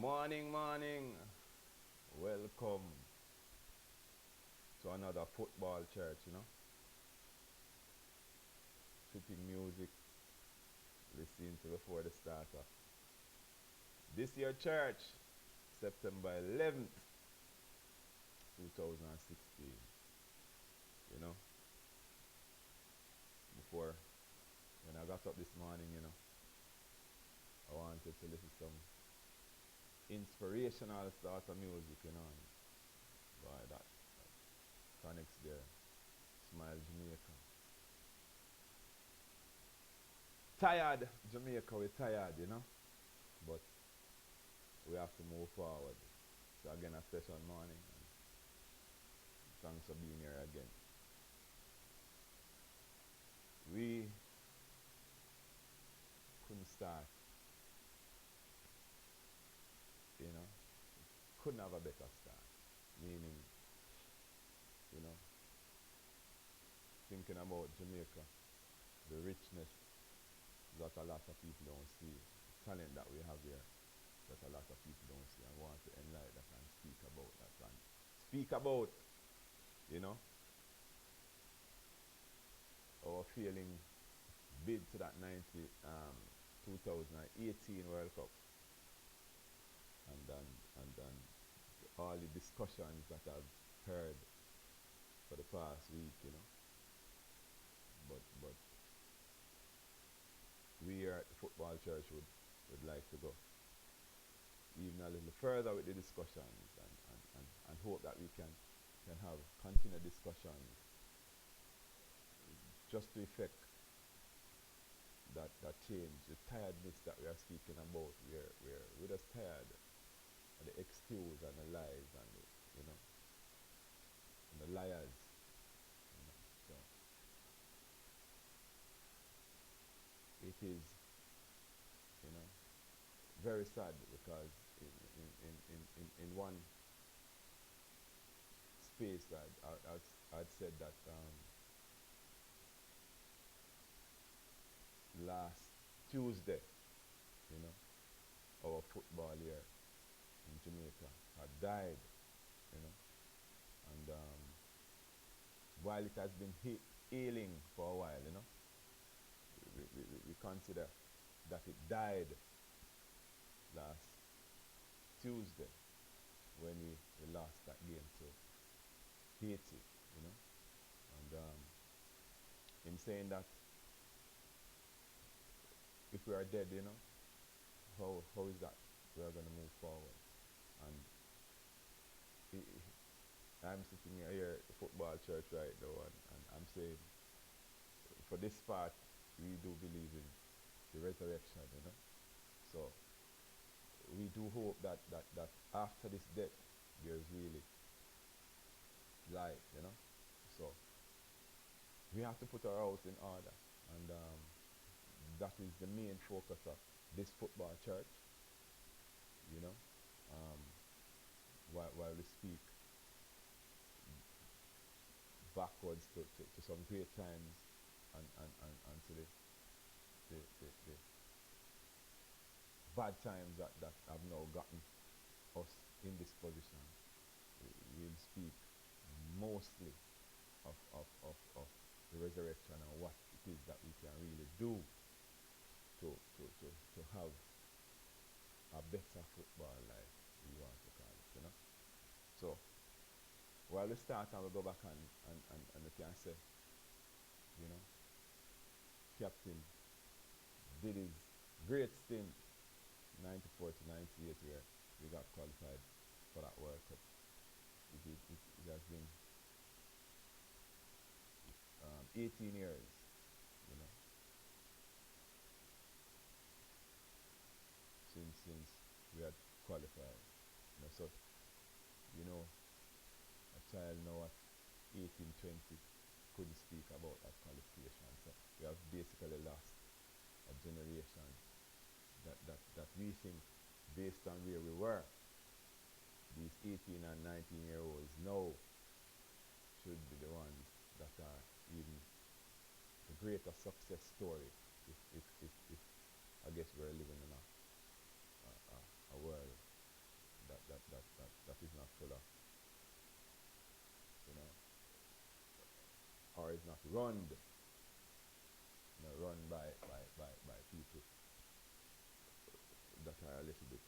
Morning, morning. Welcome to another football church, Tripping music, listening to before the starter. This year church, September 11th, 2016. You know, before when I got up this morning, I wanted to listen to some inspirational sort of music, and boy, that connects there. Smile Jamaica. Tired, Jamaica, we're tired. But we have to move forward. So again, a special morning, and thanks for being here again. We couldn't start, you know, couldn't have a better start. Meaning, you know, thinking about Jamaica, the richness that a lot of people don't see, the talent that we have here that a lot of people don't see, and want to enlighten that and speak about that and speak about, you know, our failing bid to that 2018 World Cup, and then all the discussions that I've heard for the past week. But we here at the football church would like to go even a little further with the discussions, and hope that we can have continued discussions just to effect that change, the tiredness that we are speaking about. We're just tired of the excuse and the lies and the liars. So it is, you know, very sad because in one space I'd said that last Tuesday, you know, our football here in Jamaica had died, you know, and while it has been ailing for a while, we consider that it died last Tuesday when we lost that game to Haiti, and in saying that, if we are dead, how is that we are going to move forward? And I'm sitting here at the football church right now, and I'm saying, for this part, we do believe in the resurrection. So we do hope that after this death, there's really life. So we have to put our house in order, and that is the main focus of this football church, while we speak backwards to some great times and to the the bad times that have now gotten us in this position, we'll speak mostly of the resurrection and what it is that we can really do to have a better football life, we want to call it, you know. So while we start and we go back and we can say, you know, Captain did his great stint 94 to 98 where we got qualified for that World Cup. It has been 18 years, you know, since we had qualified. You know, so you know, a child now at 18, 20 couldn't speak about that qualification. So we have basically lost a generation that we think, based on where we were, these 18 and 19-year-olds now should be the ones that are even the greater success story if I guess we're living in a world that is not full of, you know, or is not run, you know, run by people that are a little bit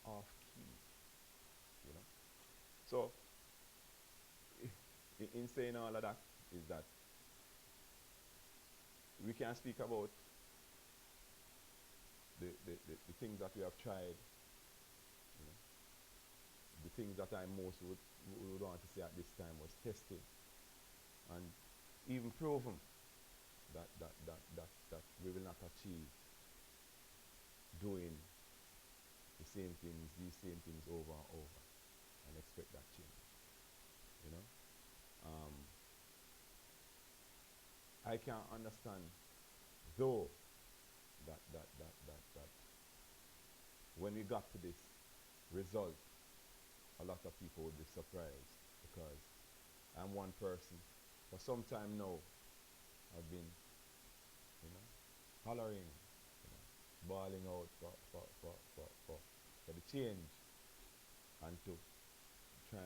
off key, you know. So in saying all of that is that we can speak about the things that we have tried, you know, the things that I most would want to say at this time was tested and even proven that we will not achieve doing these same things over and over and expect that change, you know. I can understand though that when we got to this result, a lot of people would be surprised, because I'm one person for some time now I've been, you know, hollering, you know, bawling out for the change, and to try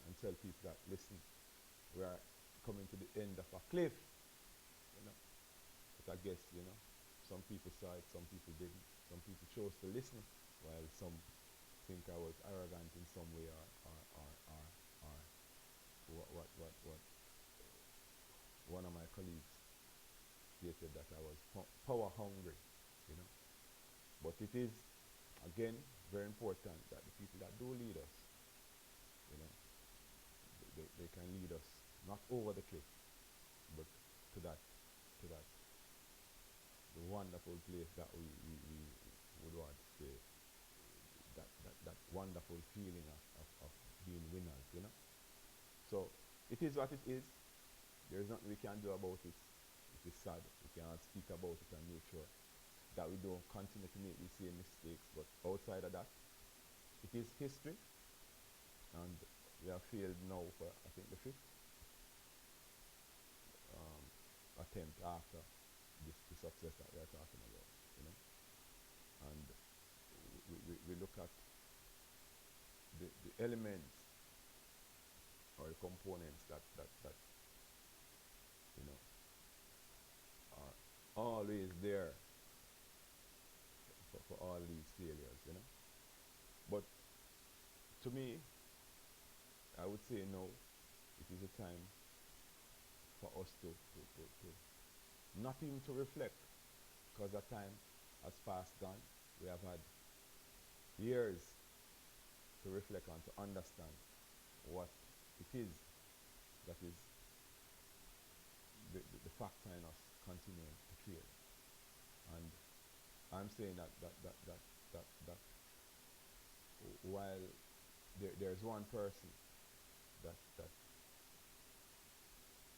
and tell people that, listen, we are coming to the end of a cliff, you know. But I guess, you know, some people saw it, some people didn't. Some people chose to listen, while some think I was arrogant in some way, or what one of my colleagues stated, that I was power hungry, you know. But it is, again, very important that the people that do lead us, you know, they can lead us not over the cliff, but to that the wonderful place that we would want to say, that wonderful feeling of being winners, you know. So it is what it is. There is nothing we can do about it. It is sad. We cannot speak about it and make sure that we don't continue to make these same mistakes. But outside of that, it is history, and we have failed now for, I think, the 5th attempt after the success that we are talking about, you know. And we look at the elements or the components that you know, are always there for all these failures, you know. But to me, I would say no, it is a time for us to not even to reflect, because that time has fast gone. We have had years to reflect on, to understand what it is that is the factor in us continuing to fail. And I'm saying that while there's one person that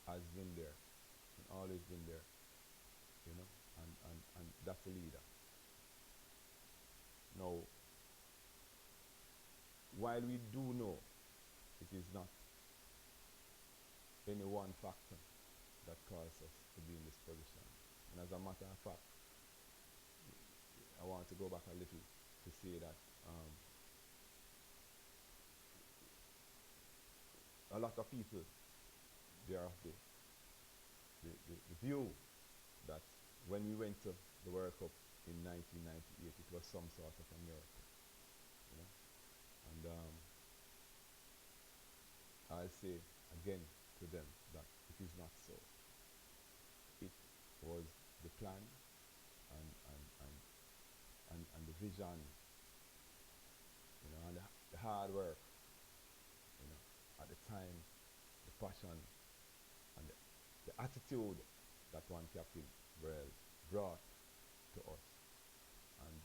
has been there and always been there, you know, and that's the leader. Now, while we do know it is not any one factor that caused us to be in this position, And as a matter of fact, I want to go back a little to say that a lot of people, they are of the view that when we went to the World Cup in 1998, it was some sort of a miracle, you know. And I'll say again to them that it is not so. It was the plan and the vision, you know, and the hard work, you know, at the time, the passion and the attitude that one Captain Burrell brought to us, and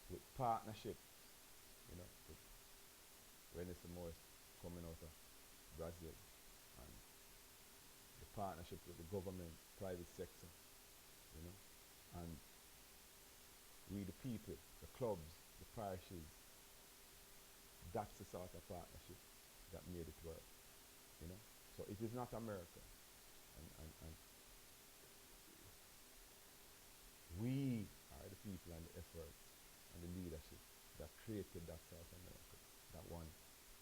with partnerships, you know, with René Morris coming out of Brazil, and the partnership with the government, private sector, you know, and we the people, the clubs, the parishes, that's the sort of partnership that made it work, you know. So it is not America, and we are the people and the efforts and the leadership that created that sort of miracle, that one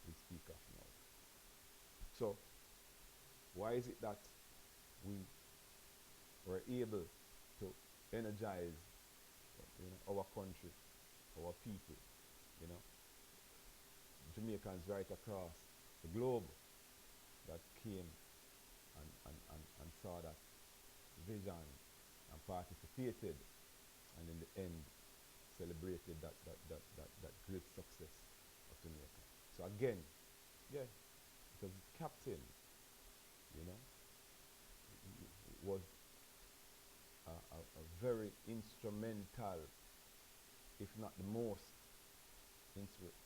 we speak of now. So why is it that we were able to energize, you know, our country, our people, you know, Jamaicans right across the globe that came and saw that vision and participated, and in the end celebrated that great success of Jamaica. So again, yeah, because captain, you know, was a very instrumental, if not the most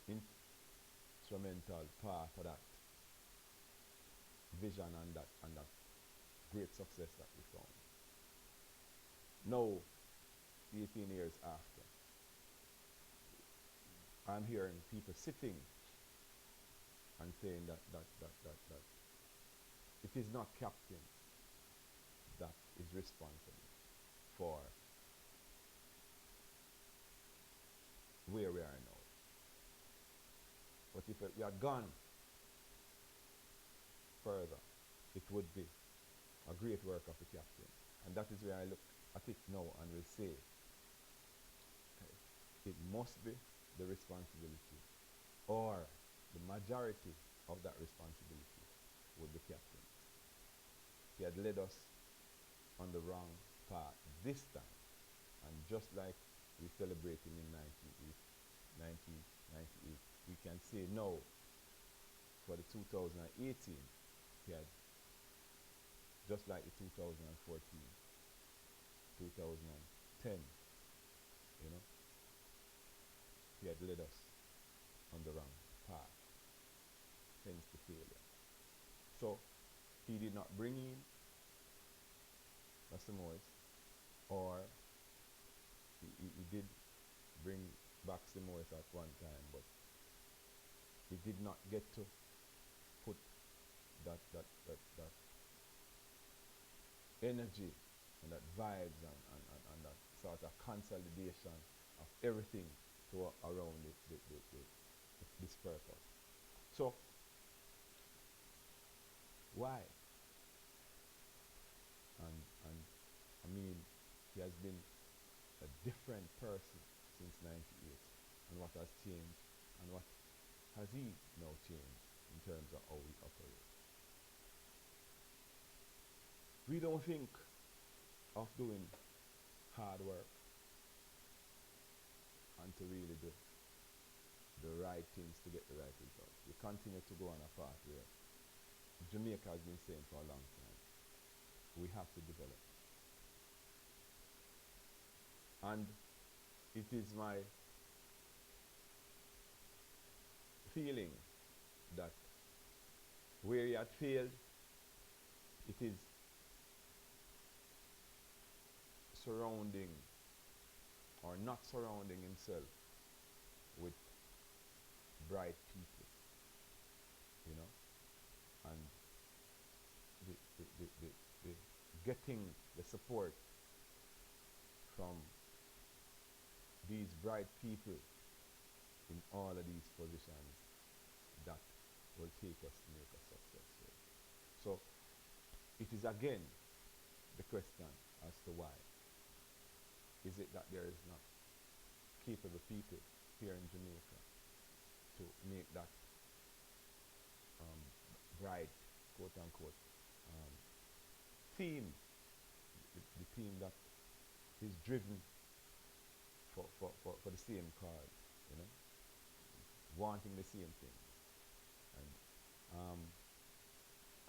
instrumental part of that vision and that great success that we found. Now, 18 years after, I'm hearing people sitting and saying that it is not captain that is responsible for where we are now. But if we had gone further, it would be a great work of the captain. And that is where I look at it now and will say, it must be the responsibility, or the majority of that responsibility would be captain. He had led us on the wrong path this time. And just like we celebrated in 1998, we can say no, for the 2018, he had, just like the 2014, 2010, you know, he had led us on the wrong path, hence the failure. So he did not bring in Mr. Morris, or he did bring back Sir Morris at one time, but he did not get to put that energy and that vibes and that sort of consolidation of everything to around this purpose. So why? And I mean, he has been a different person since 98, and what has changed, and what has he now changed in terms of how we operate. We don't think of doing hard work and to really do the right things to get the right results. We continue to go on a path where Jamaica has been saying for a long time, we have to develop. And it is my feeling that where he had failed, it is surrounding or not surrounding himself with bright people, you know, and the getting the support from these bright people in all of these positions that will take us to make us successful. So it is again the question as to why. Is it that there is not capable people here in Jamaica to make that bright, quote unquote, team, the team that is driven for the same cause, you know, wanting the same things. And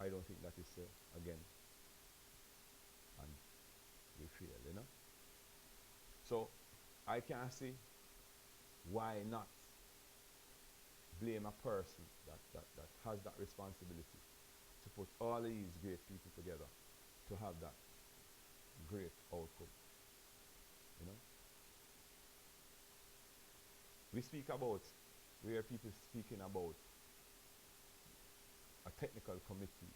I don't think that is so, again, and we fail, you know. So I can't see why not blame a person that has that responsibility to put all these great people together to have that great outcome, you know. We hear people speaking about a technical committee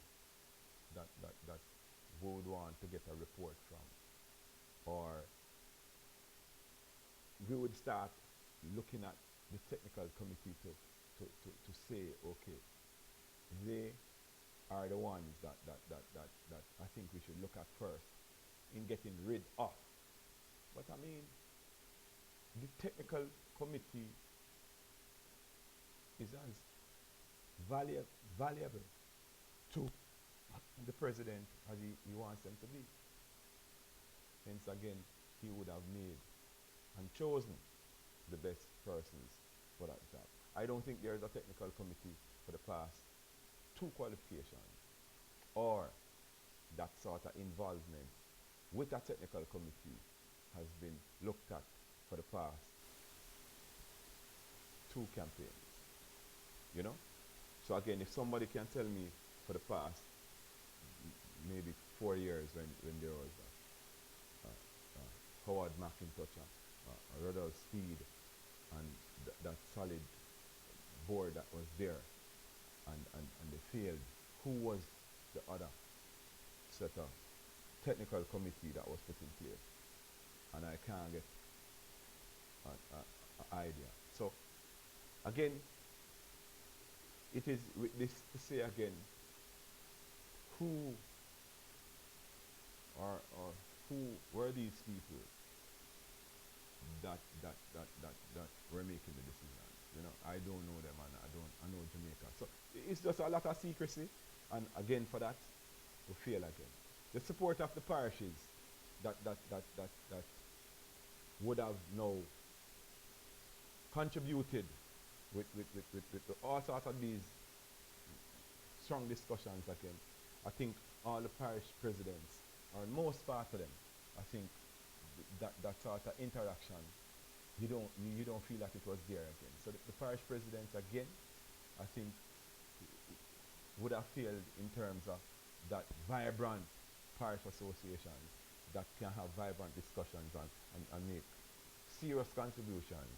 that would want to get a report from, or we would start looking at the technical committee to say, okay, they are the ones that I think we should look at first in getting rid of. But I mean, the technical committee is as valuable to the president as he wants them to be. Hence again, he would have made and chosen the best persons for that job. I don't think there is a technical committee for the past 2 qualifications or that sort of involvement with a technical committee has been looked at for the past 2 campaigns, you know. So again, if somebody can tell me for the past maybe 4 years when there was Howard McIntosh, Rudolph Speed, and that solid board that was there, and they failed, who was the other set of technical committee that was put in place? And I can't get an idea. So again, it is with this to say again, who were these people that were making the decisions? You know, I don't know them, and I know Jamaica. So it's just a lot of secrecy, and again for that, we fail again. The support of the parishes that would have now contributed with all sorts of these strong discussions again. I think all the parish presidents, or most part of them, I think that sort of interaction, you don't feel like it was there again. So the parish presidents again, I think, would have failed in terms of that vibrant parish associations that can have vibrant discussions and make serious contributions.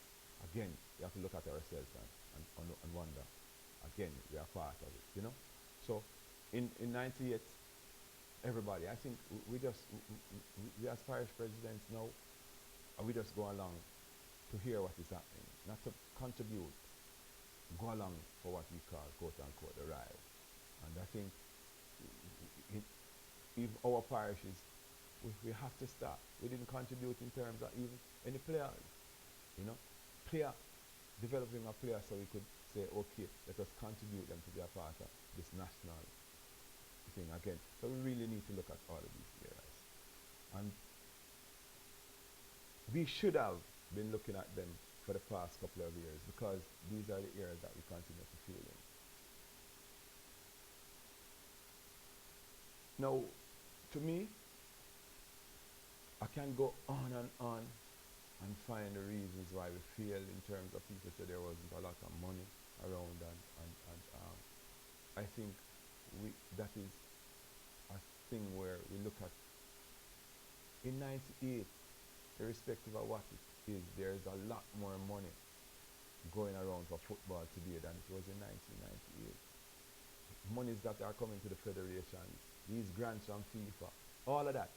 Again, we have to look at ourselves and wonder, again, we are part of it, you know. So in 98, everybody, I think we as parish presidents now, we just go along to hear what is happening, not to contribute, go along for what we call, quote unquote, the ride. And I think if our parishes, we have to start. We didn't contribute in terms of even any players, you know, developing a player so we could say, okay, let us contribute them to be a part of this national thing again. So we really need to look at all of these areas. And we should have been looking at them for the past couple of years, because these are the areas that we continue to fail in. Now, to me, I can go on and find the reasons why we fail in terms of people say there wasn't a lot of money around, and I think that is a thing where we look at, in 98, irrespective of what it is, there's a lot more money going around for football today than it was in 1998. Monies that are coming to the federations, these grants from FIFA, all of that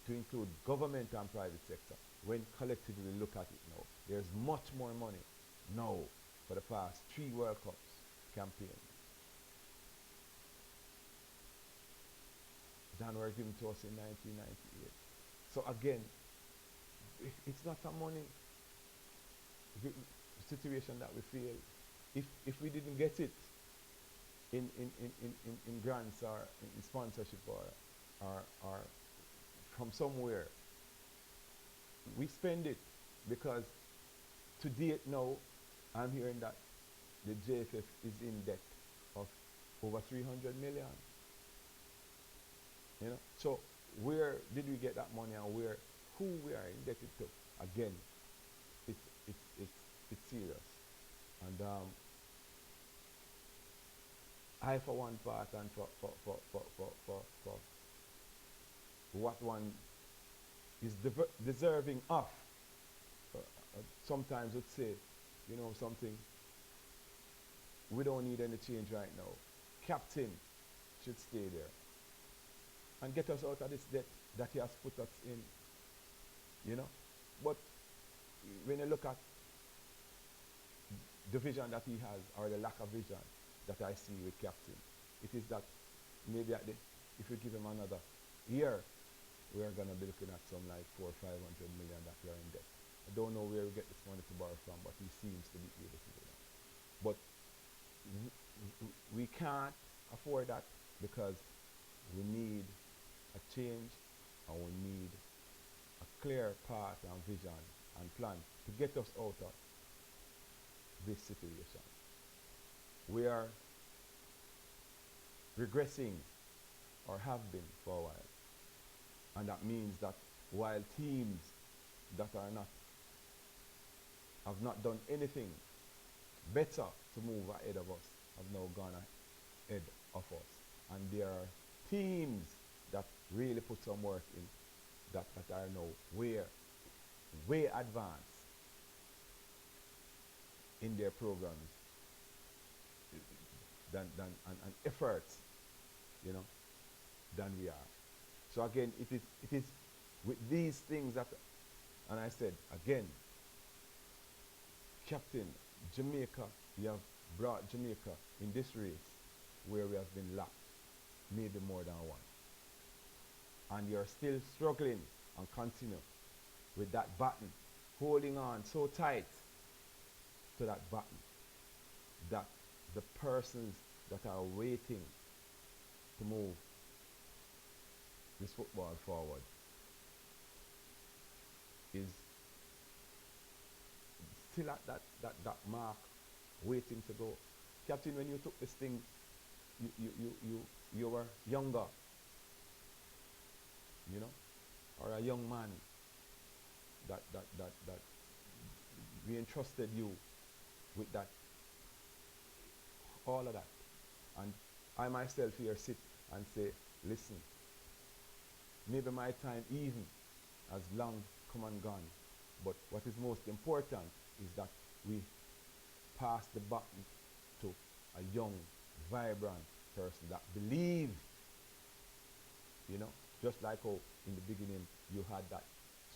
to include government and private sector, when collectively look at it now, there's much more money now for the past 3 World Cups campaign than were given to us in 1998. So again, it's not a money situation that we feel. If we didn't get it in grants or in sponsorship or from somewhere, we spend it, because to date now, I'm hearing that the JFF is in debt of over 300 million. You know, so where did we get that money, and who we are indebted to? Again, it's serious, and I, for one part, and for what one is deserving of, sometimes would say, you know something, we don't need any change right now. Captain should stay there and get us out of this debt that he has put us in, you know. But when you look at the vision that he has, or the lack of vision that I see with Captain, it is that maybe if we give him another year, we are going to be looking at some like 400 or 500 million that we are in debt. I don't know where we get this money to borrow from, but he seems to be able to do that. But we can't afford that, because we need a change, and we need a clear path and vision and plan to get us out of this situation. We are regressing, or have been for a while, and that means that while teams that have not done anything better to move ahead of us have now gone ahead of us, and there are teams that really put some work in, that are now way advanced in their programs and efforts, you know, than we are. So again, it is with these things that, and I said again, Captain, Jamaica, you have brought Jamaica in this race where we have been lapped, maybe more than one. And you're still struggling and continue with that button, holding on so tight to that button, that the persons that are waiting to move this football forward is still at that mark, waiting to go. Captain, when you took this thing, you were younger, you know, or a young man that we entrusted you with that, all of that. And I myself here sit and say, listen, maybe my time even has long come and gone, but what is most important is that we pass the baton to a young, vibrant person that believe, you know, just like how in the beginning you had that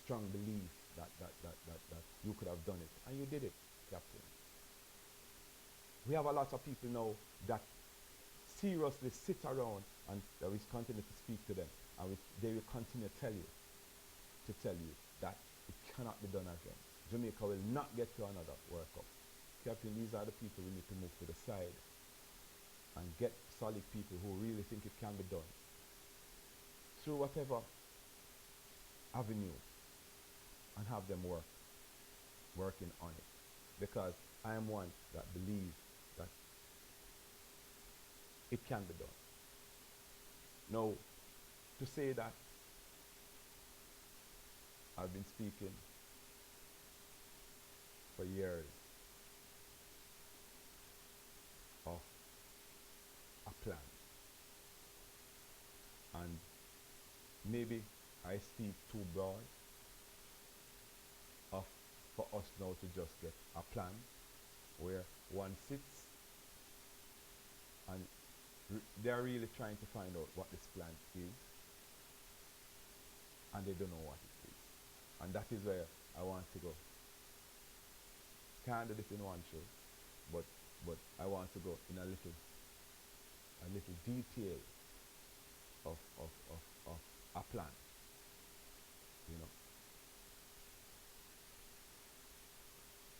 strong belief that you could have done it, and you did it, Captain. We have a lot of people now that seriously sit around, and we continue to speak to them, and they will continue to tell you that it cannot be done again. Jamaica will not get to another World Cup. Captain, these are the people we need to move to the side and get solid people who really think it can be done through whatever avenue, and have them working on it. Because I am one that believes that it can be done. Now, to say that, I've been speaking for years of a plan. And maybe I speak too broad for us now to just get a plan where one sits and they're really trying to find out what this plan is. and they don't know what it is. And that is where I want to go. Can't do this in one show, but I want to go in a little detail of a plan. You know,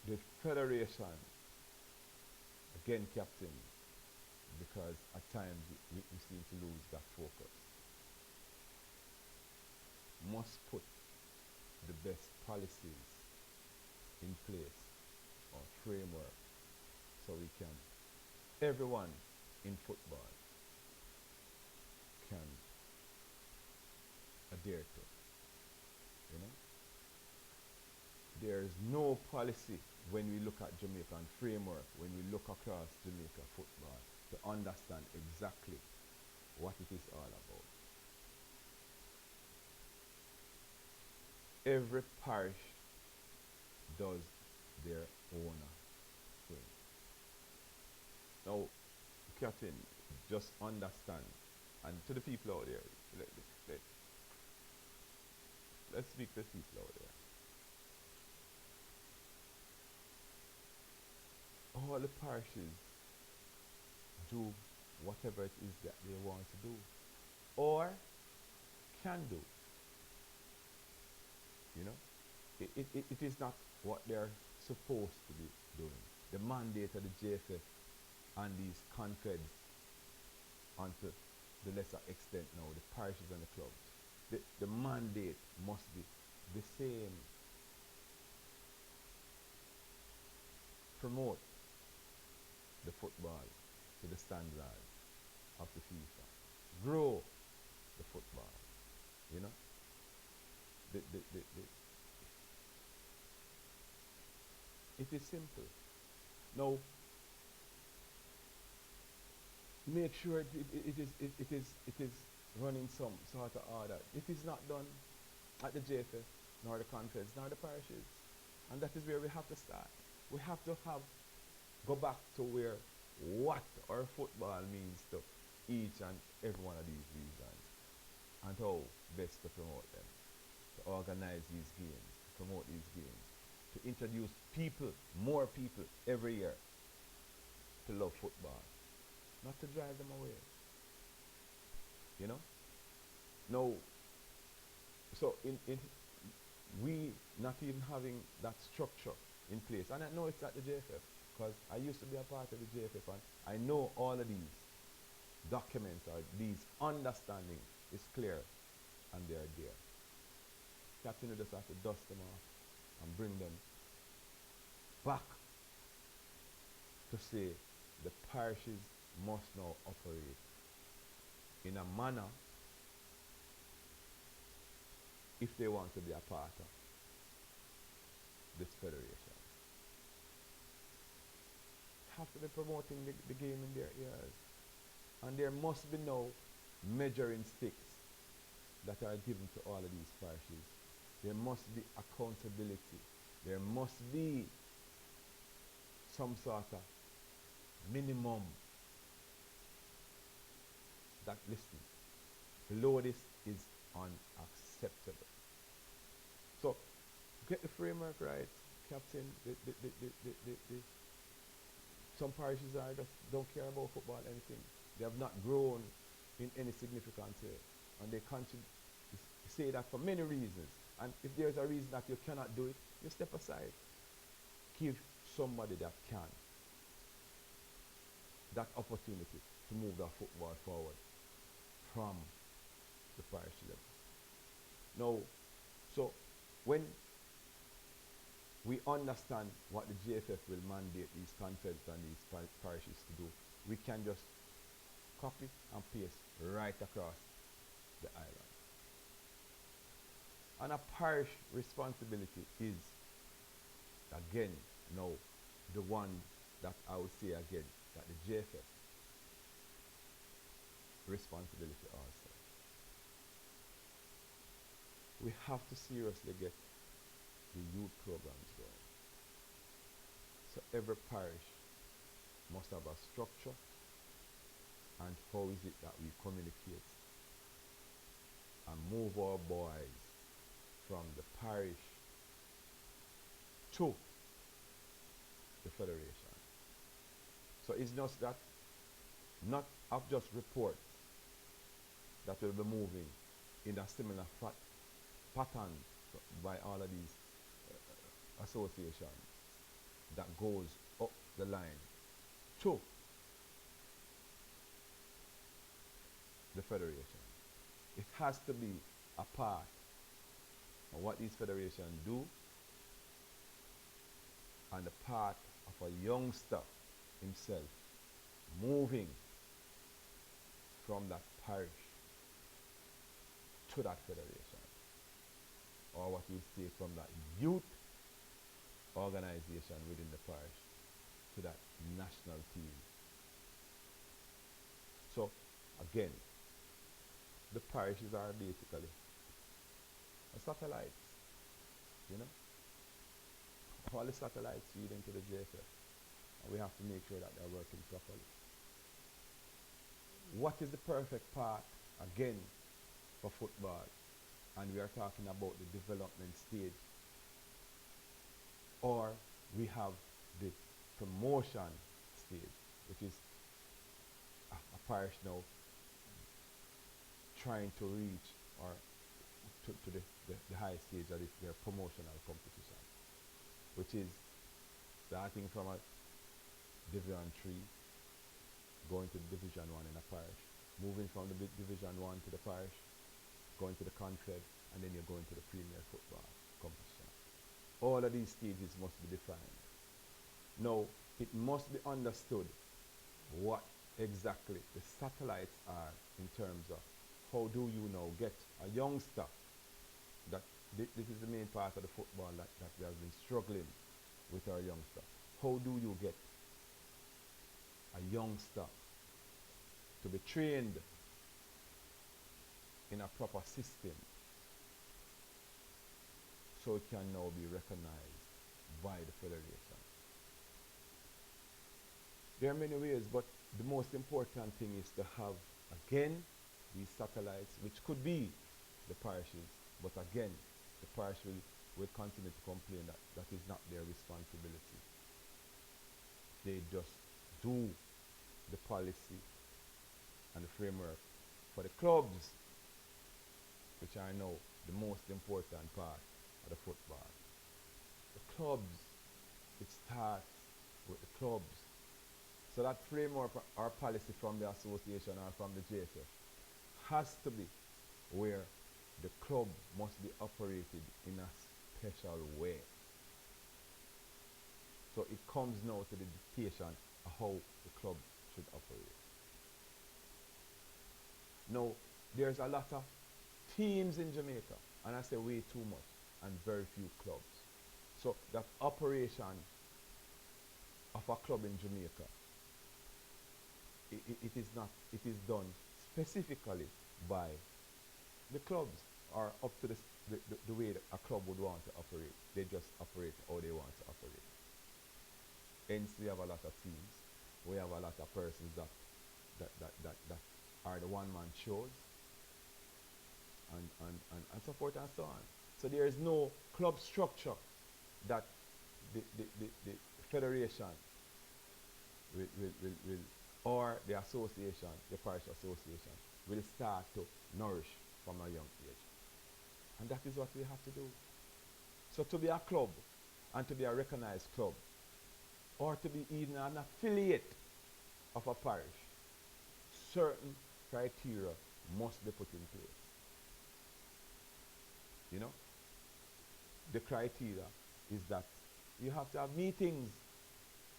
the federation, again, captain, because at times we seem to lose that focus, must put the best policies in place or framework so we can, everyone in football can adhere to. You know, there is no policy when we look at Jamaican framework, when we look across Jamaica football to understand exactly what it is all about. Every parish does their own thing. Now, Captain, just understand, and to the people out there, let's speak to the people out there. All the parishes do whatever it is that they want to do, or can do. You know, it is not what they're supposed to be doing. The mandate of the JFF and these confeds, and to the lesser extent now, the parishes and the clubs, the mandate must be the same. Promote the football to the standards of the FIFA. Grow the football. You know, it is simple. Now, make sure it is running some sort of order. It is not done at the JFF, nor the conference, nor the parishes. And that is where we have to start. We have to go back to where what our football means to each and every one of these regions, and how best to promote them, to organize these games, to promote these games, to introduce people, more people every year to love football, not to drive them away. You know? No. So in we not even having that structure in place, and I know it's at the JFF, because I used to be a part of the JFF, and I know all of these documents or these understanding is clear, and they are there. Captain, you just have to dust them off and bring them back to say the parishes must now operate in a manner if they want to be a part of this federation. Have to be promoting the game in their ears. And there must be no measuring sticks that are given to all of these parishes. There must be accountability. There must be some sort of minimum that, listen, below this is unacceptable. So, get the framework right, Captain. Some parishes just don't care about football or anything. They have not grown in any significance here. And they say that for many reasons. And if there's a reason that you cannot do it, you step aside. Give somebody that can that opportunity to move that football forward from the parish level. Now, so when we understand what the JFF will mandate these confeds and these parishes to do, we can just copy and paste right across the island. And a parish responsibility is, again, now, the one that I would say again, that the JFF responsibility also. We have to seriously get the youth programs going. So every parish must have a structure, and how is it that we communicate and move our boys from the parish to the federation. So it's just that, not of just reports that will be moving in a similar pattern by all of these associations that goes up the line to the federation. It has to be a part of what these federations do and a part of a youngster himself moving from that parish to that federation, or what we say from that youth organization within the parish to that national team. So again, the parishes are basically a satellites, you know. All the satellites feed into the JFF, and we have to make sure that they're working properly. What is the perfect path, again, for football? And we are talking about the development stage. Or we have the promotion stage, which is a parish now trying to reach or to the high stage of their promotional competition, which is starting from a Division 3, going to Division 1 in a parish, moving from the Division 1 to the parish, going to the Confed, and then you're going to the Premier Football competition. All of these stages must be defined. Now, it must be understood what exactly the satellites are in terms of how do you now get a youngster, that this is the main part of the football that we have been struggling with our youngster. How do you get a youngster to be trained in a proper system so it can now be recognized by the federation? There are many ways, but the most important thing is to have, again, these satellites, which could be the parishes, but again, the parish will continue to complain that that is not their responsibility. They just do the policy and the framework for the clubs, which are now the most important part of the football. The clubs, it starts with the clubs. So that framework or policy from the association or from the JSF has to be where the club must be operated in a special way. So it comes now to the dictation of how the club should operate. Now, there's a lot of teams in Jamaica, and I say way too much, and very few clubs. So that operation of a club in Jamaica, it is done specifically by the clubs, or up to the way that a club would want to operate. They just operate how they want to operate. Hence, we have a lot of teams. We have a lot of persons that are the one-man shows, and so forth and so on. So there is no club structure that the federation will or the association, the parish association, will start to nourish from a young age. And that is what we have to do. So to be a club, and to be a recognized club, or to be even an affiliate of a parish, certain criteria must be put in place. You know? The criteria is that you have to have meetings.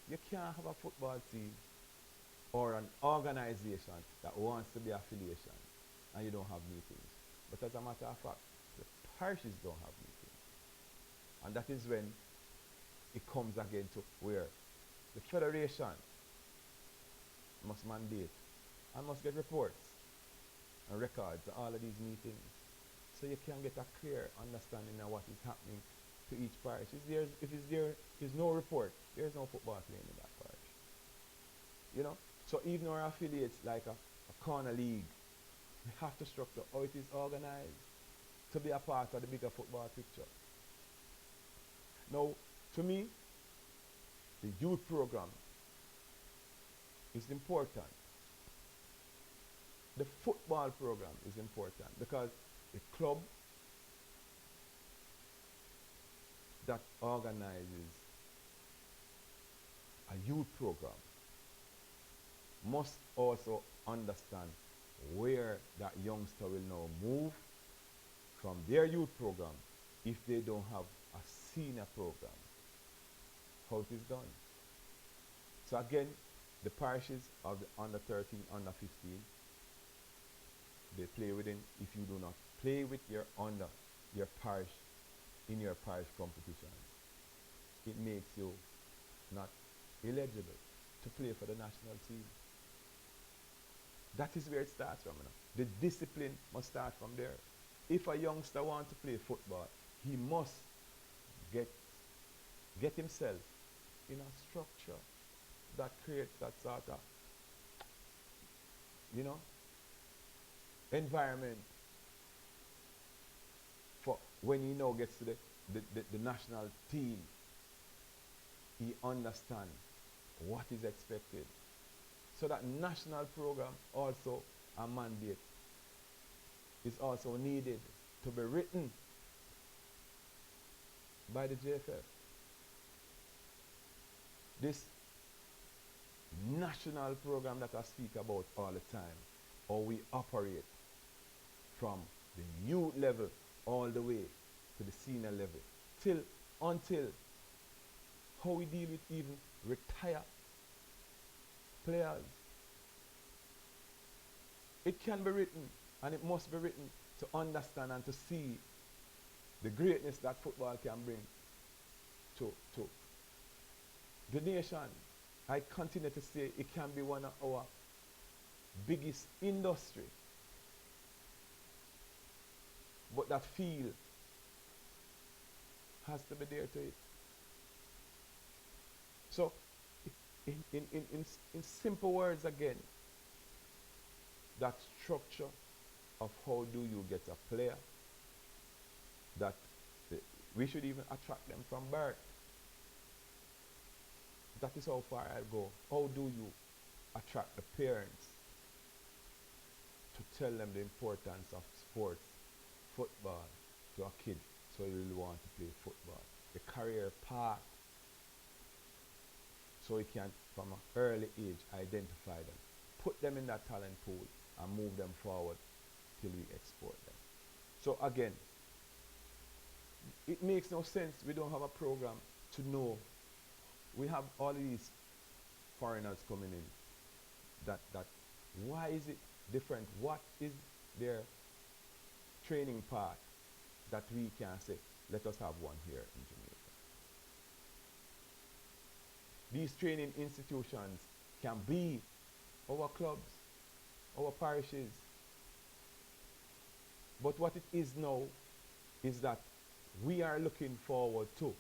You can't have a football team or an organization that wants to be affiliation and you don't have meetings. But as a matter of fact, the parishes don't have meetings. And that is when it comes again to where the federation must mandate and must get reports and records of all of these meetings, so you can get a clear understanding of what is happening to each parish. If there is no report, there is no football playing in that parish. You know? So even our affiliates like a corner league, we have to structure how it is organized. to be a part of the bigger football picture. Now, to me, the youth program is important. The football program is important because the club that organizes a youth program must also understand where that youngster will now move from their youth program if they don't have a senior program. How it is done. So again, the parishes of the under 13, under 15, they play within. If you do not play with your parish, in your parish competitions, it makes you not eligible to play for the national team. That is where it starts from. The discipline must start from there. If a youngster wants to play football, he must get himself in a structure that creates that sort of, environment for when he now gets to the national team, he understands what is expected. So that national program also, a mandate, is also needed to be written by the JFF. This national program that I speak about all the time, how we operate from the youth level all the way to the senior level, until how we deal with even retired players. It can be written, and it must be written to understand and to see the greatness that football can bring to the nation. I continue to say it can be one of our biggest industry. But that feel has to be there to it. So, in simple words again, that structure of how do you get a player, that we should even attract them from birth. That is how far I go. How do you attract the parents to tell them the importance of sports, football, to a kid so he will want to play football? The career path, so he can, from an early age, identify them, put them in that talent pool, and move them forward till we export them. So again, it makes no sense we don't have a program to know. We have all these foreigners coming in. That why is it different? What is their training path that we can say, let us have one here in Jamaica? These training institutions can be our clubs, our parishes. But what it is now is that we are looking forward to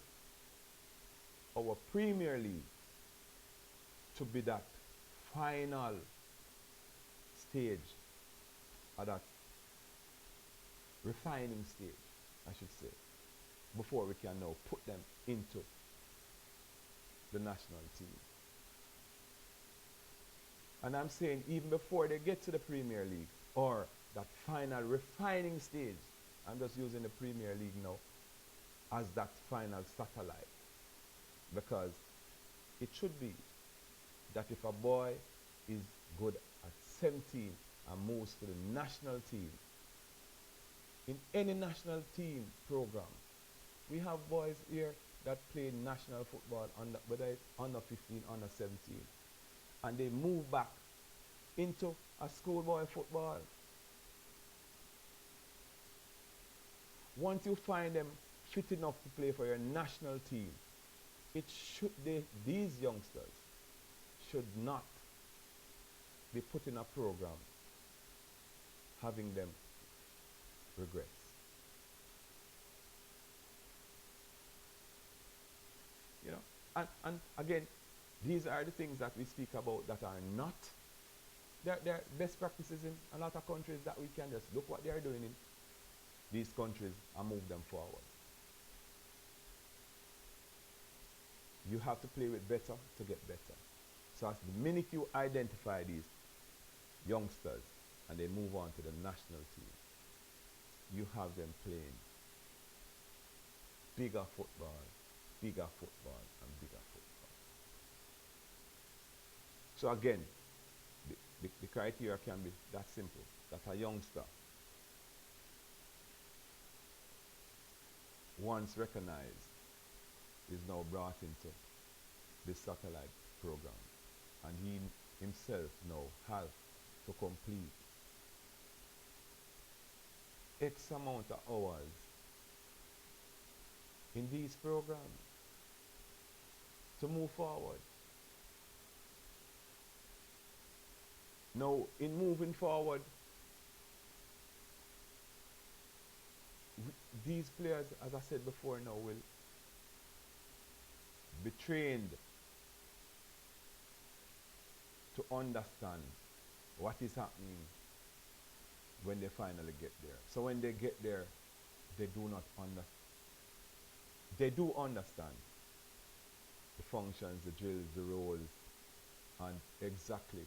our Premier League to be that final stage, or that refining stage, I should say, before we can now put them into the national team. And I'm saying even before they get to the Premier League, or that final refining stage, I'm just using the Premier League now as that final satellite, because it should be that if a boy is good at 17 and moves to the national team, in any national team program, we have boys here that play national football, whether it's under 15, under 17, and they move back into a schoolboy football. Once you find them fit enough to play for your national team, these youngsters should not be put in a program having them regrets. And again, these are the things that we speak about that are not, they're best practices in a lot of countries that we can just look what they're doing in. these countries and move them forward. You have to play with better to get better. So as the minute you identify these youngsters and they move on to the national team, you have them playing bigger football, and bigger football. So again, the criteria can be that simple, that a youngster, once recognized, is now brought into the satellite program, and he himself now has to complete X amount of hours in these programs to move forward. Now, in moving forward, these players, as I said before now, will be trained to understand what is happening when they finally get there. So when they get there, they do understand the functions, the drills, the roles, and exactly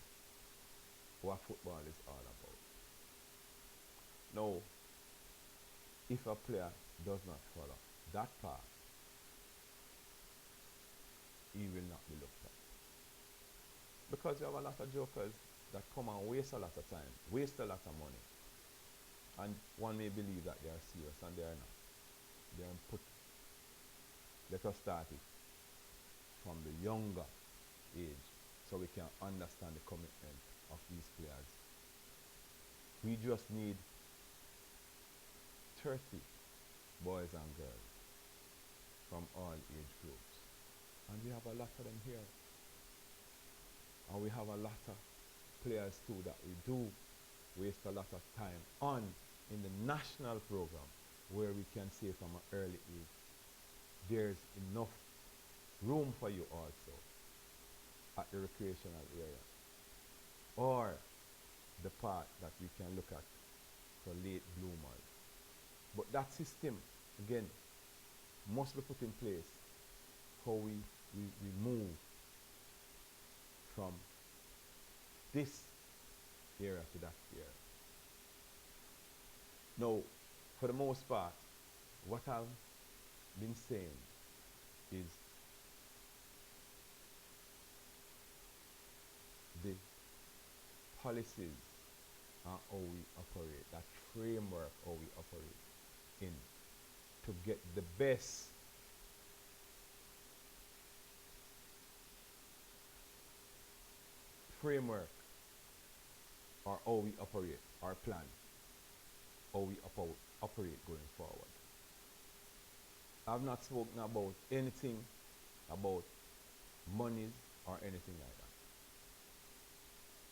what football is all about. Now, if a player does not follow that path, he will not be looked at. Because you have a lot of jokers that come and waste a lot of time, waste a lot of money, and one may believe that they are serious, and they are not. They are put. Let us start it from the younger age, so we can understand the commitment of these players. We just need 30 boys and girls from all age groups, and we have a lot of them here. And we have a lot of players too that we do waste a lot of time on in the national program, where we can say from an early age, there's enough room for you also at the recreational area, or the part that we can look at for late bloomers. But that system, again, must be put in place, how we move from this era to that era. Now, for the most part, what I've been saying is the policies and how we operate, that framework how we operate in, to get the best framework, or how we operate, our plan, how we operate going forward. I've not spoken about anything about monies or anything like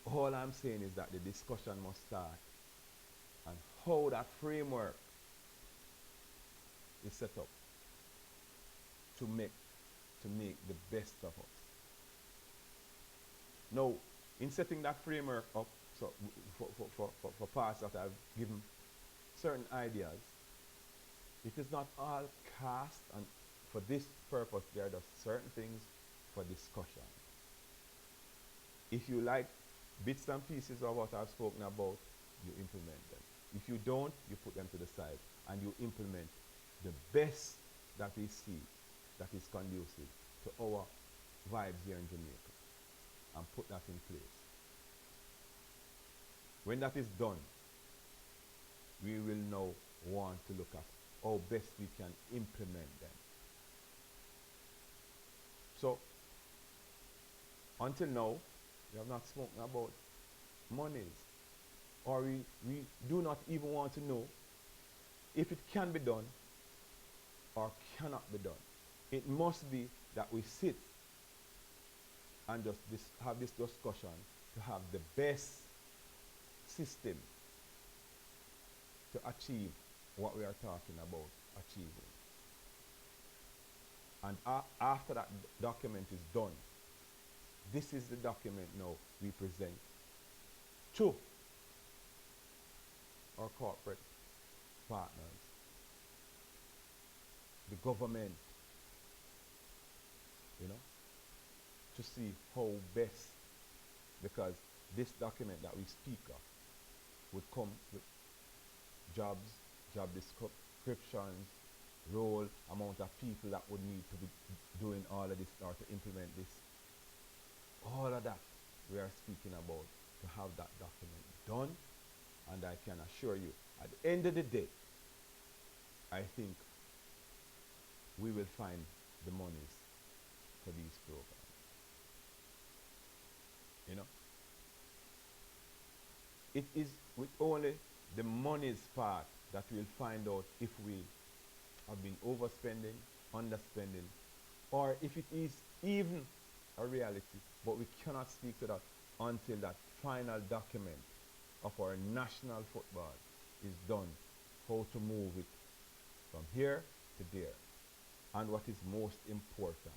that. All I'm saying is that the discussion must start on how that framework is set up to make the best of us. Now, in setting that framework up, so for parts that I've given certain ideas, it is not all cast, and for this purpose there are just certain things for discussion. If you like bits and pieces of what I've spoken about, you implement them. If you don't, you put them to the side and you implement the best that we see that is conducive to our vibes here in Jamaica, and put that in place. When that is done, we will now want to look at how best we can implement them. So, until now, we have not spoken about monies, or we do not even want to know if it can be done or cannot be done. It must be that we sit and just have this discussion to have the best system to achieve what we are talking about achieving. And after that document is done, this is the document now we present to our corporate partners, the government, you know, to see how best, because this document that we speak of would come with jobs, job descriptions, role, amount of people that would need to be doing all of this or to implement this. All of that we are speaking about, to have that document done. And I can assure you, at the end of the day, I think we will find the monies for these programs. You know, it is with only the monies part that we'll find out if we have been overspending, underspending, or if it is even a reality. But we cannot speak to that until that final document of our national football is done, how to move it from here to there. And what is most important,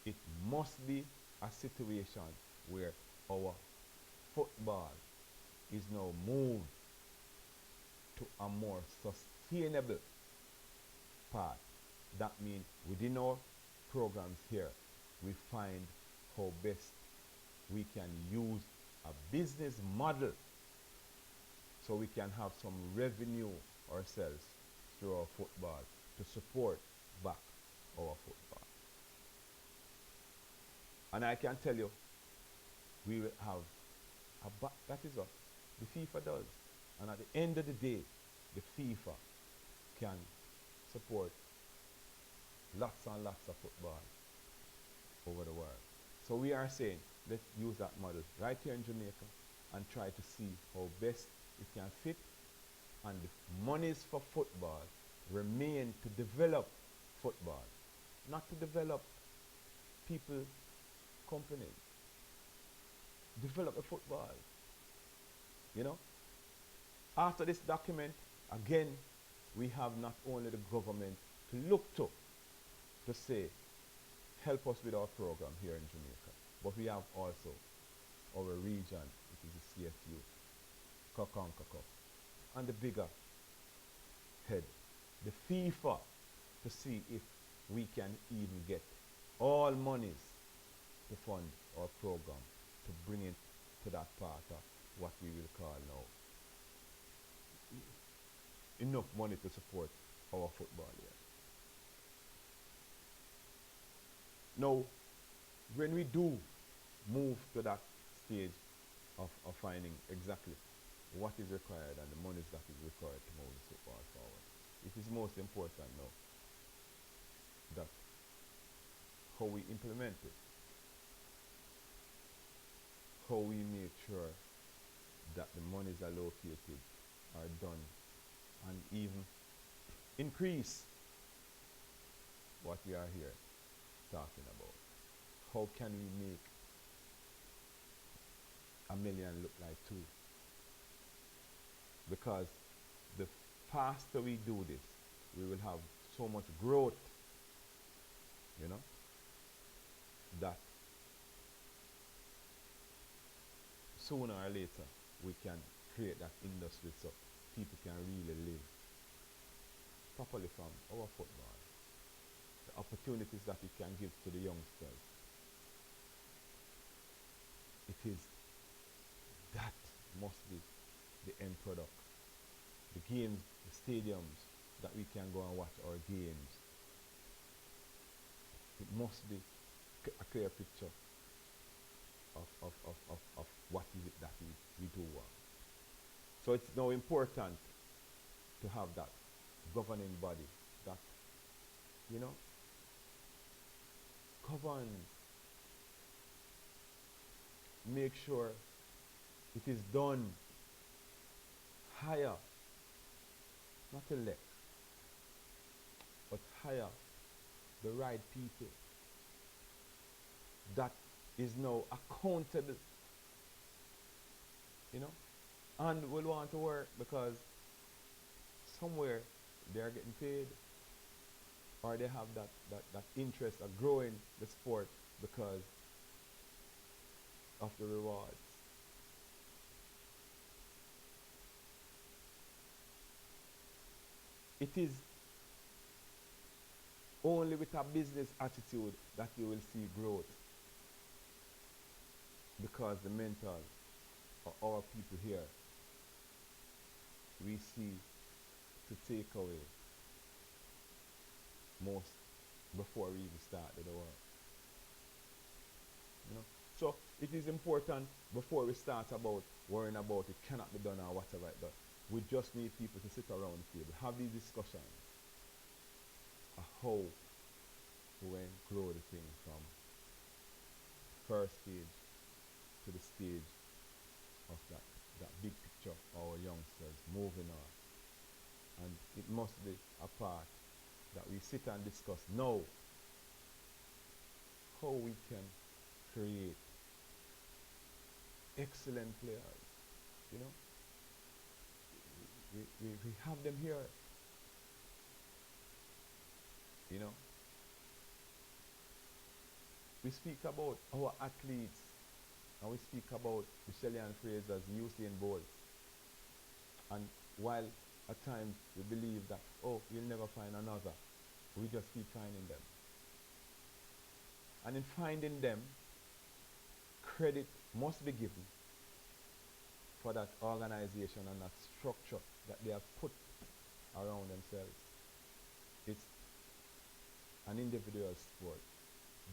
it must be a situation where our football is now moved to a more sustainable path. That means within our programs here, we find how best we can use a business model so we can have some revenue ourselves through our football to support back our football. And I can tell you, we will have a back, that is what the FIFA does. And at the end of the day, the FIFA can support lots and lots of football over the world. So we are saying, let's use that model right here in Jamaica and try to see how best it can fit, and the monies for football remain to develop football, not to develop people, companies. Develop a football. You know? After this document, again, we have not only the government to look to say, help us with our program here in Jamaica, but we have also our region, which is the CFU, Kakanka, and the bigger head, the FIFA, to see if we can even get all monies to fund our program, to bring it to that part of what we will call now enough money to support our football here. Now, when we do move to that stage of finding exactly what is required and the monies that is required to move the football forward, it is most important now that how we implement it, how we make sure that the monies allocated are done and even increase what we are here talking about. How can we make $1 million look like 2? Because the faster we do this, we will have so much growth, you know, that sooner or later we can create that industry so people can really live properly from our football. The opportunities that it can give to the youngsters. It is, that must be the end product. The games, the stadiums that we can go and watch our games. It must be a clear picture of what is it that we do want. So it's now important to have that governing body that, you know, governs, make sure it is done higher, not elect, but hire the right people that is now accountable, you know, and will want to work because somewhere they are getting paid, or they have that interest of growing the sport because of the rewards. it is only with a business attitude that you will see growth, because the mental of our people here, we see to take away most before we even start the work. You know? So it is important before we start about worrying about it cannot be done or whatever it does. We just need people to sit around the table, have these discussions of how we grow the thing from first stage to the stage of that big picture of our youngsters moving on. And it must be a part that we sit and discuss now how we can create excellent players. You know, we have them here. You know, we speak about our athletes, and we speak about the Shelly-Ann Frasers, the Usain Bolts. And while at times we believe that, oh, we'll never find another, we just keep finding them. And in finding them, credit must be given for that organization and that structure that they have put around themselves. It's an individual sport,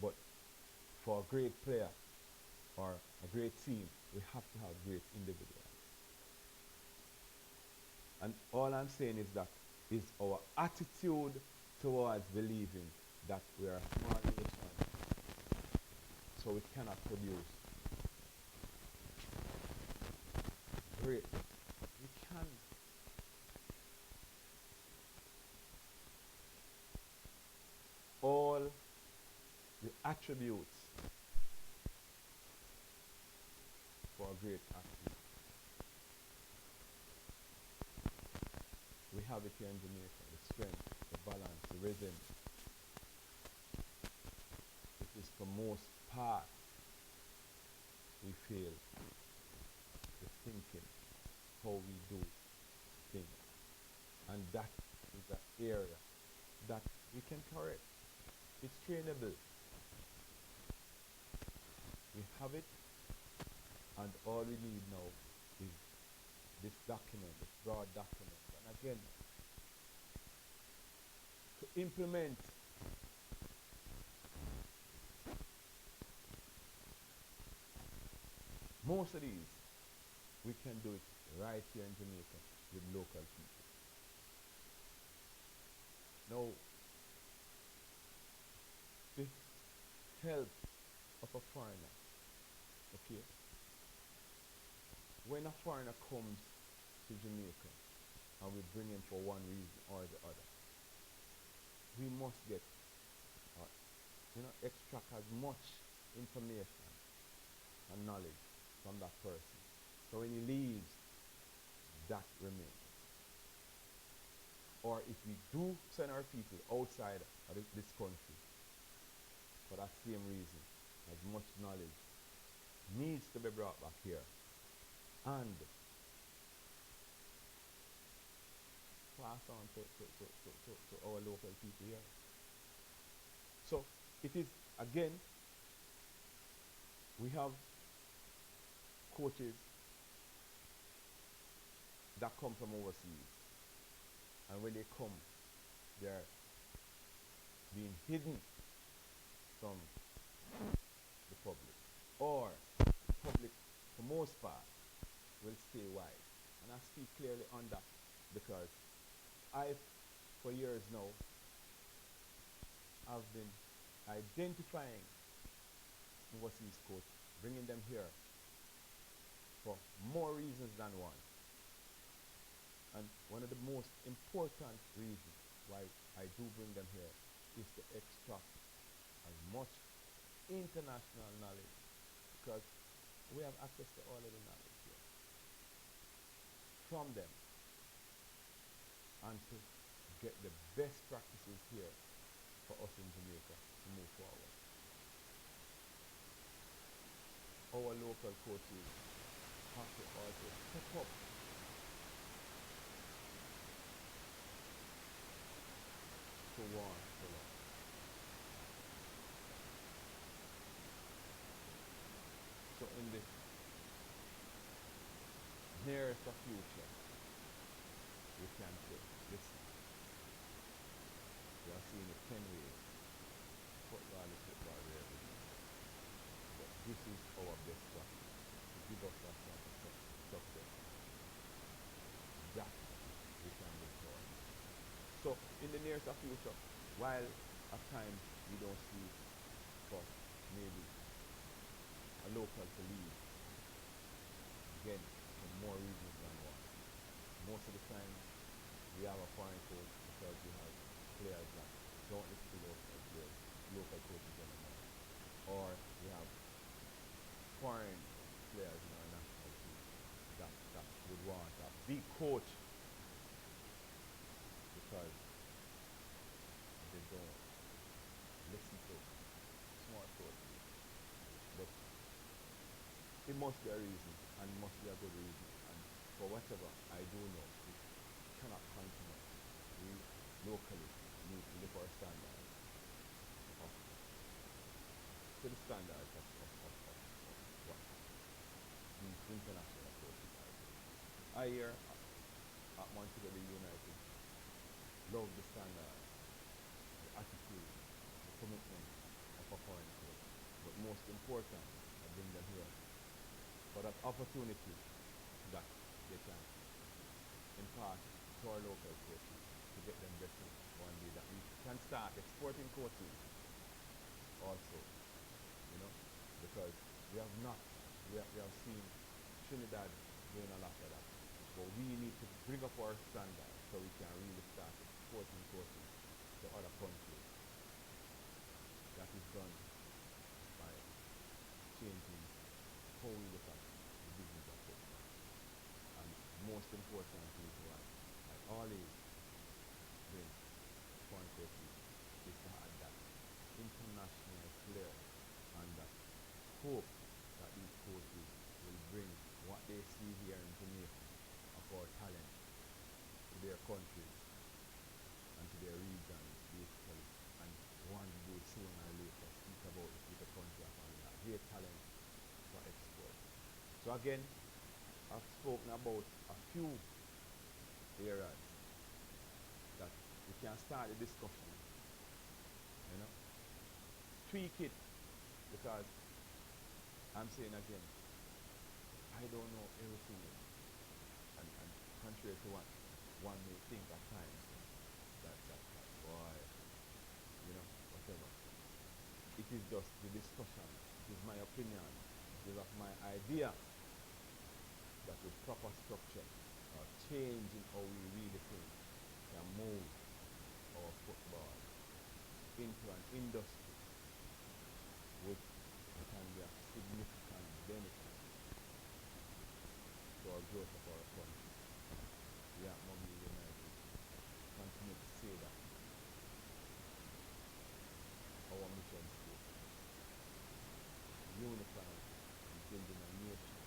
but for a great player or a great team, we have to have great individuals. And all I'm saying is that is our attitude towards believing that we are a small nation, so we cannot produce great. We can. All the attributes for a great athlete, we have it here in Jamaica: the strength, the balance, the rhythm. It is for most part we feel the thinking, how we do things, and that is an area that we can correct. It's trainable. We have it, and all we need now is this document, this broad document, and again, to implement most of these, we can do it right here in Jamaica with local people. Now, the help of a foreigner, okay? When a foreigner comes to Jamaica and we bring him for one reason or the other, we must get, extract as much information and knowledge from that person. So when he leaves, that remains. Or if we do send our people outside of this country for that same reason, as much knowledge needs to be brought back here and passed on to our local people here. So it is, again, we have coaches that come from overseas, and when they come, they're being hidden from the public, or the public, for most part, will stay wide. And I speak clearly on that because I, for years now, have been identifying overseas coaches, bringing them here for more reasons than one. And one of the most important reasons why I do bring them here is to extract as much international knowledge, because we have access to all of the knowledge here from them, and to get the best practices here for us in Jamaica to move forward. Our local coaches have to also step up nearest a future, we can say, listen, we are seeing it 10 ways. Football is football really. But this is our best practice to give us that sort of success that we can look for. So in the nearest future, while at times we don't see for maybe a local to lead, again, for more reasons than one. Most of the time, we have a foreign coach because we have players that don't listen to local players, local coaches anymore. Or we have foreign players in our national team that would want a big coach because they don't listen to smart coaches. But it must be a reason, and it must be a good reason. And for whatever, I do know it cannot continue. We locally need to lift our standards up to the standards of what these international coaches are doing. I hear at Montreal United love the standard, the attitude, the commitment of a foreign coach. But most important, I bring them here for that opportunity that they can impart to our local coaches to get them better one day, that we can start exporting coaches also, because we have not, we have seen Trinidad doing a lot of that. But we need to bring up our standards so we can really start exporting coaches to other countries. That is done by changing how we look at the business of football. And most important is why I always bring foreign coaches is to have that international flair and that hope that these coaches will bring what they see here in Jamaica of our talent to their countries and to their regions basically, and one day sooner or later speak about it with the country of that great talent for export. So again, I've spoken about a few areas that we can start the discussion, tweak it, because I'm saying again, I don't know everything, and contrary to what one may think at times, that boy, whatever. It is just the discussion. It is my opinion. It is of my idea that with proper structure or change in how we really think can move our football into an industry which can be a significant benefit to our growth of our country. We at MBU United continue to say that our mission statement, unifying and building a nation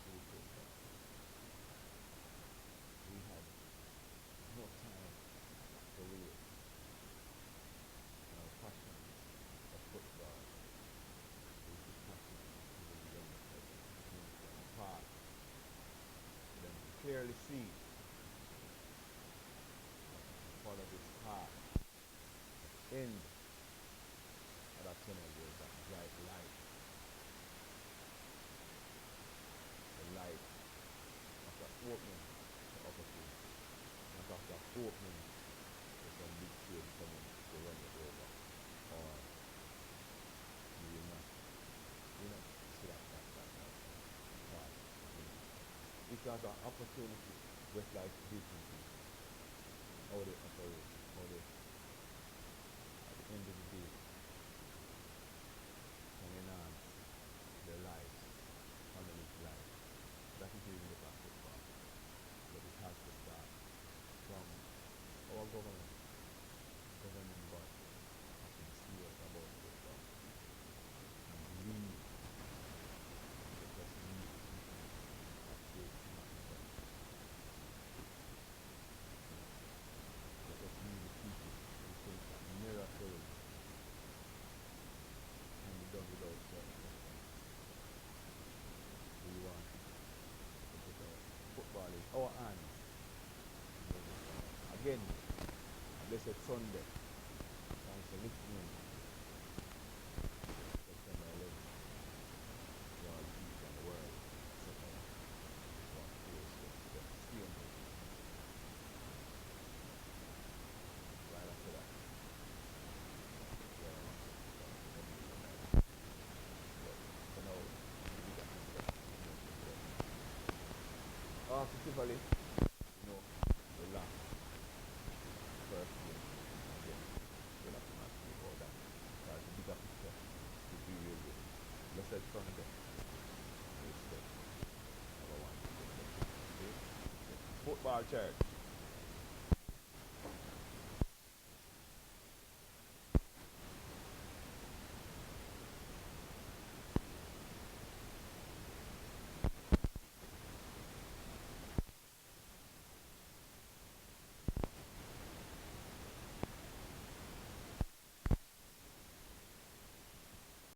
through football. We had no time to wait. Our passion for football is the passion of the young person from the park. Then clearly see part of this path in that tunnel was that bright light. The light of that opening to opportunity. Not of that opening to some big field coming to run it over. Or you will not, see that part. It was an opportunity with like businesses, how they operate, how they, at the end of the day, can enhance their lives, family's life. That is really about football. But it has to start from our government body, has to be serious about football. And lead, let us lead our faith in our country. Let us lead the people who think that miracles again, blessed Sunday. Thanks for listening. September 11th. Lord peace in the world. Second. One place to stay on it. Right after that. Yeah, but now, we got to step. Offensively, we lost first game. Again, we'll have to not speak about that. Because the bigger picture is we will win. Blessed Sunday. Respect. Number one. Okay? Football church.